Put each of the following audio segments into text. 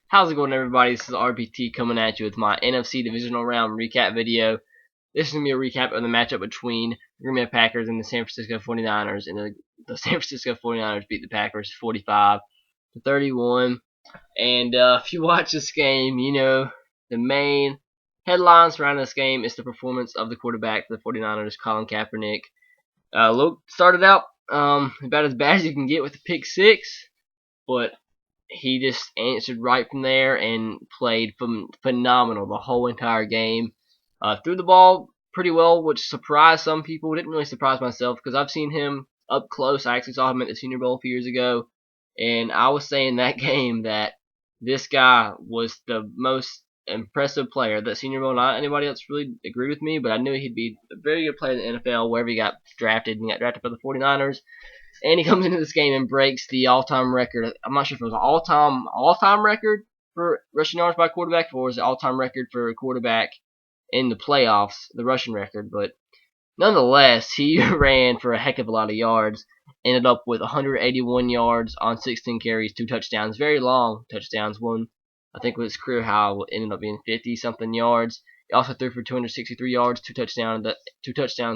How's it going, everybody? This is RBT coming at you with my NFC Divisional Round recap video. This is going to be a recap of the matchup between the Green Bay Packers and the San Francisco 49ers. And the San Francisco 49ers beat the Packers 45-31. And if you watch this game, you know the main headline surrounding this game is the performance of the quarterback for the 49ers, Colin Kaepernick. Started out about as bad as you can get with a pick six, but he just answered right from there and played phenomenal the whole entire game. Threw the ball pretty well, which surprised some people. Didn't really surprise myself because I've seen him up close. I actually saw him at the Senior Bowl a few years ago, and I was saying that game that this guy was the most impressive player at that Senior Bowl. Not anybody else really agreed with me, but I knew he'd be a very good player in the NFL wherever he got drafted. And he got drafted by the 49ers. And he comes into this game and breaks the all-time record. I'm not sure if it was an all-time record for rushing yards by quarterback, or was it all-time record for a quarterback in the playoffs, the rushing record. But nonetheless, he ran for a heck of a lot of yards. Ended up with 181 yards on 16 carries, 2 touchdowns, very long touchdowns. One, I think, was his career high, ended up being 50-something yards. He also threw for 263 yards, 2 touchdowns,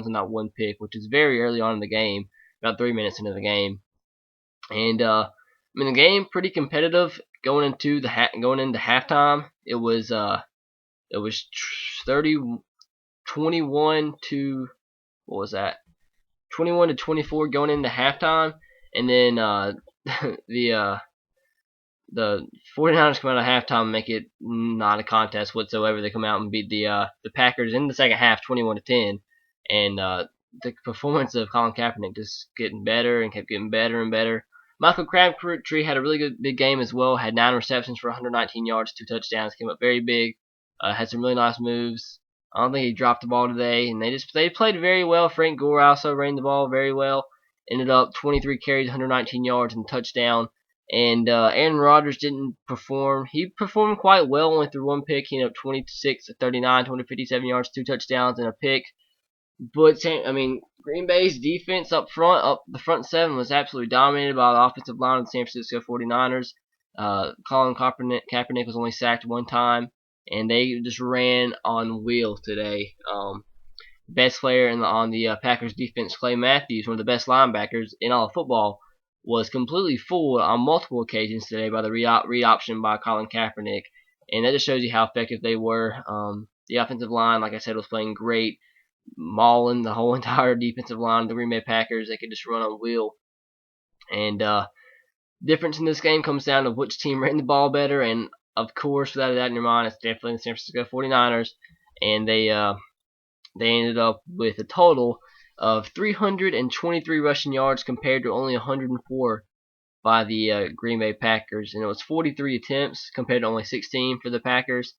and not 1 pick, which is very early on in the game. About 3 minutes into the game, and the game pretty competitive going into halftime. It was 21 to 24 going into halftime, and then the 49ers come out of halftime and make it not a contest whatsoever. They come out and beat the Packers in the second half 21-10, and the performance of Colin Kaepernick just getting better and kept getting better and better. Michael Crabtree had a really good big game as well. Had 9 receptions for 119 yards, 2 touchdowns. Came up very big. Had some really nice moves. I don't think he dropped the ball today, and they played very well. Frank Gore also ran the ball very well. Ended up 23 carries, 119 yards, and a touchdown. And Aaron Rodgers didn't perform. He performed quite well, only threw 1 pick. He ended up 26-39, 257 yards, 2 touchdowns, and a pick. But Green Bay's defense up the front seven, was absolutely dominated by the offensive line of the San Francisco 49ers. Colin Kaepernick was only sacked 1 time, and they just ran on wheels today. Best player on the Packers defense, Clay Matthews, one of the best linebackers in all of football, was completely fooled on multiple occasions today by the read option by Colin Kaepernick, and that just shows you how effective they were. The offensive line, like I said, was playing great, mauling the whole entire defensive line of the Green Bay Packers. They could just run on wheel. And difference in this game comes down to which team ran the ball better, and of course, without a doubt in your mind, it's definitely the San Francisco 49ers, and they ended up with a total of 323 rushing yards compared to only 104 by the Green Bay Packers, and it was 43 attempts compared to only 16 for the Packers.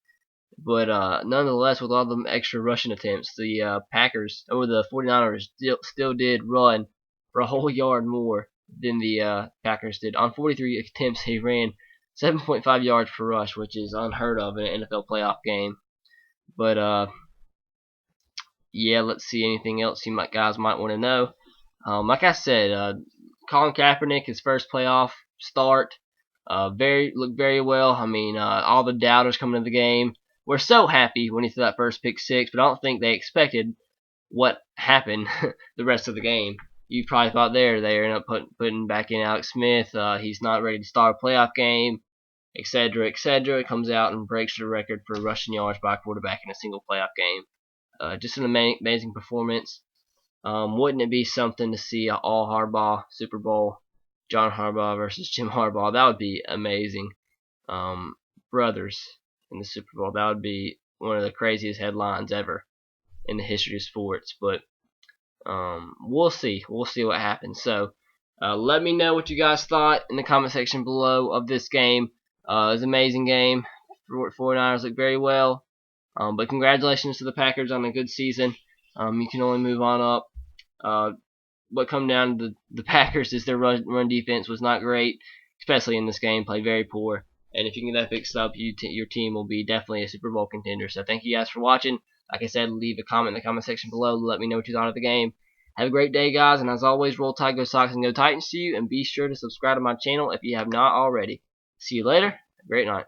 But nonetheless, with all the extra rushing attempts, the Packers, or the 49ers, still did run for a whole yard more than the Packers did. On 43 attempts, he ran 7.5 yards per rush, which is unheard of in an NFL playoff game. But yeah, let's see anything else you guys might want to know. Like I said, Colin Kaepernick, his first playoff start, looked very well. All the doubters coming into the game were so happy when he threw that first pick six, but I don't think they expected what happened the rest of the game. You probably thought they ended up putting back in Alex Smith. He's not ready to start a playoff game, etc., etc. Comes out and breaks the record for rushing yards by a quarterback in a single playoff game. Just an amazing performance. Wouldn't it be something to see an all Harbaugh Super Bowl, John Harbaugh versus Jim Harbaugh? That would be amazing. Brothers in the Super Bowl. That would be one of the craziest headlines ever in the history of sports. But we'll see. We'll see what happens. So let me know what you guys thought in the comment section below of this game. It was an amazing game. 49ers looked very well. But congratulations to the Packers on a good season. You can only move on up. What come down to the Packers is their run defense was not great, especially in this game. Played very poor. And if you can get that fixed up, your team will be definitely a Super Bowl contender. So thank you guys for watching. Like I said, leave a comment in the comment section below. Let me know what you thought of the game. Have a great day, guys. And as always, roll Tide, go Sox, and go Titans to you. And be sure to subscribe to my channel if you have not already. See you later. Have a great night.